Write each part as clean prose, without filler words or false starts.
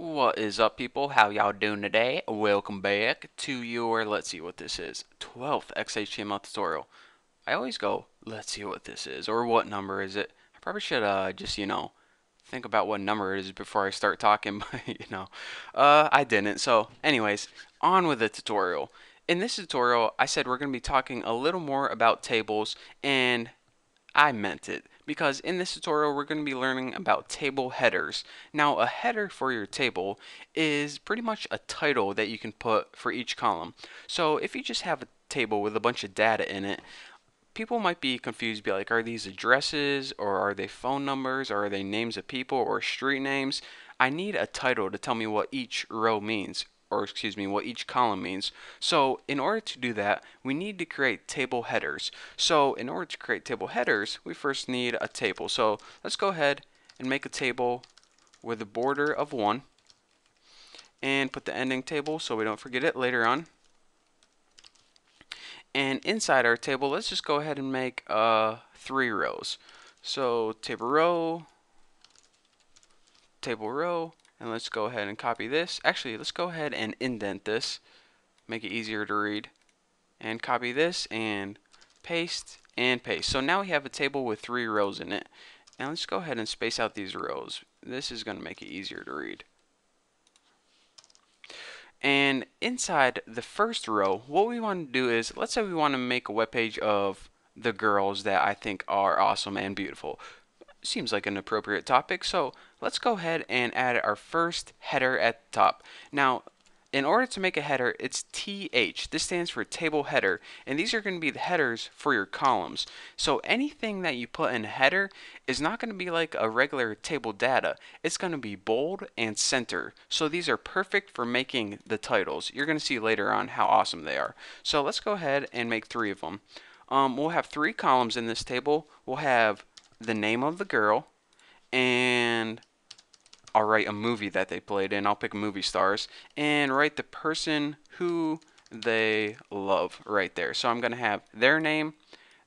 What is up, people? How y'all doing today? Welcome back to your, let's see what this is, 12th XHTML tutorial. I always go, let's see what this is, or what number is it? I probably should just, think about what number it is before I start talking, but, I didn't. So, anyways, on with the tutorial. In this tutorial, I said we're going to be talking a little more about tables, and I meant it because in this tutorial we're going to be learning about table headers. Now, a header for your table is pretty much a title that you can put for each column. So if you just have a table with a bunch of data in it, people might be confused, be like, are these addresses, or are they phone numbers, or are they names of people, or street names? I need a title to tell me what each row means, or excuse me, what each column means. So in order to do that, we need to create table headers. So in order to create table headers, we first need a table. So let's go ahead and make a table with a border of 1 and put the ending table so we don't forget it later on. And inside our table, let's just go ahead and make 3 rows. So table row, and let's go ahead and copy this. Actually, let's go ahead and indent this, make it easier to read. And copy this and paste and paste. So now we have a table with 3 rows in it. And let's go ahead and space out these rows. This is going to make it easier to read. And inside the first row, what we want to do is, let's say we want to make a web page of the girls that I think are awesome and beautiful. Seems like an appropriate topic, so let's go ahead and add our first header at the top. Now, in order to make a header, it's TH. This stands for table header, and these are going to be the headers for your columns. So anything that you put in a header is not going to be like a regular table data. It's going to be bold and center. So these are perfect for making the titles. You're going to see later on how awesome they are. So let's go ahead and make 3 of them. We'll have 3 columns in this table. We'll have the name of the girl, and I'll write a movie that they played in. I'll pick movie stars and write the person who they love right there. So I'm going to have their name,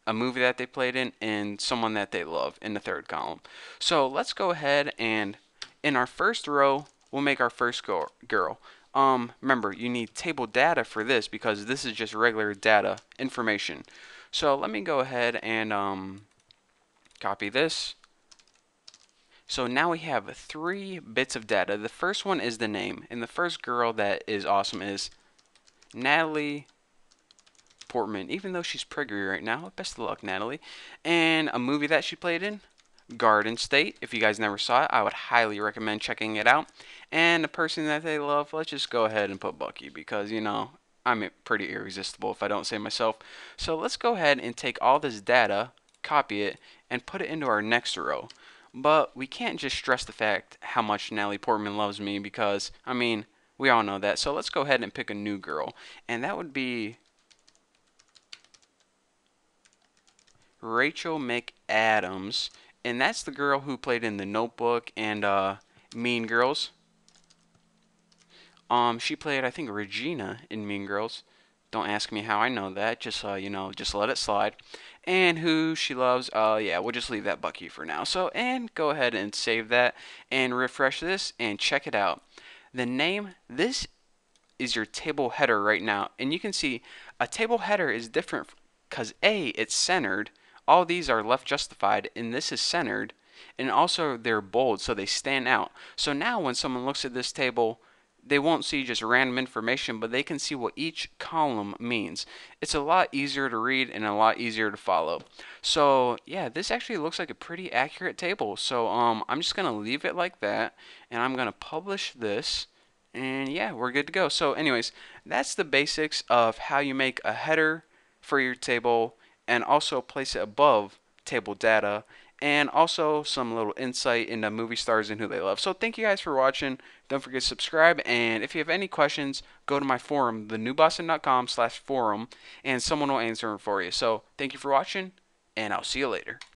a movie that they played in, and someone that they love in the third column. So let's go ahead and in our first row, we'll make our first girl. Remember, you need table data for this because this is just regular data information. So let me go ahead and copy this. So now we have 3 bits of data. The first one is the name, and the first girl that is awesome is Natalie Portman, even though she's preggy right now. Best of luck, Natalie. And a movie that she played in, Garden State. If you guys never saw it, I would highly recommend checking it out. And the person that they love, let's just go ahead and put Bucky because, I'm pretty irresistible if I don't say myself. So let's go ahead and take all this data, copy it, and put it into our next row. But we can't just stress the fact how much Natalie Portman loves me because, we all know that. So let's go ahead and pick a new girl. And that would be Rachel McAdams. And that's the girl who played in The Notebook and Mean Girls. She played, I think, Regina in Mean Girls. Don't ask me how I know that. Just just let it slide. And who she loves, yeah, we'll just leave that Bucky for now. So, and go ahead and save that and refresh this and check it out. The name, this is your table header right now. And you can see a table header is different because A, it's centered. All these are left justified, and this is centered. And also they're bold, so they stand out. So now when someone looks at this table, they won't see just random information, but they can see what each column means. It's a lot easier to read and a lot easier to follow. So yeah, this actually looks like a pretty accurate table. So I'm just gonna leave it like that, and I'm gonna publish this, and yeah, we're good to go. So anyways, that's the basics of how you make a header for your table and also place it above table data, and also some little insight into movie stars and who they love. So thank you guys for watching. Don't forget to subscribe, and if you have any questions, go to my forum, thenewboston.com/forum, and someone will answer them for you. So thank you for watching, and I'll see you later.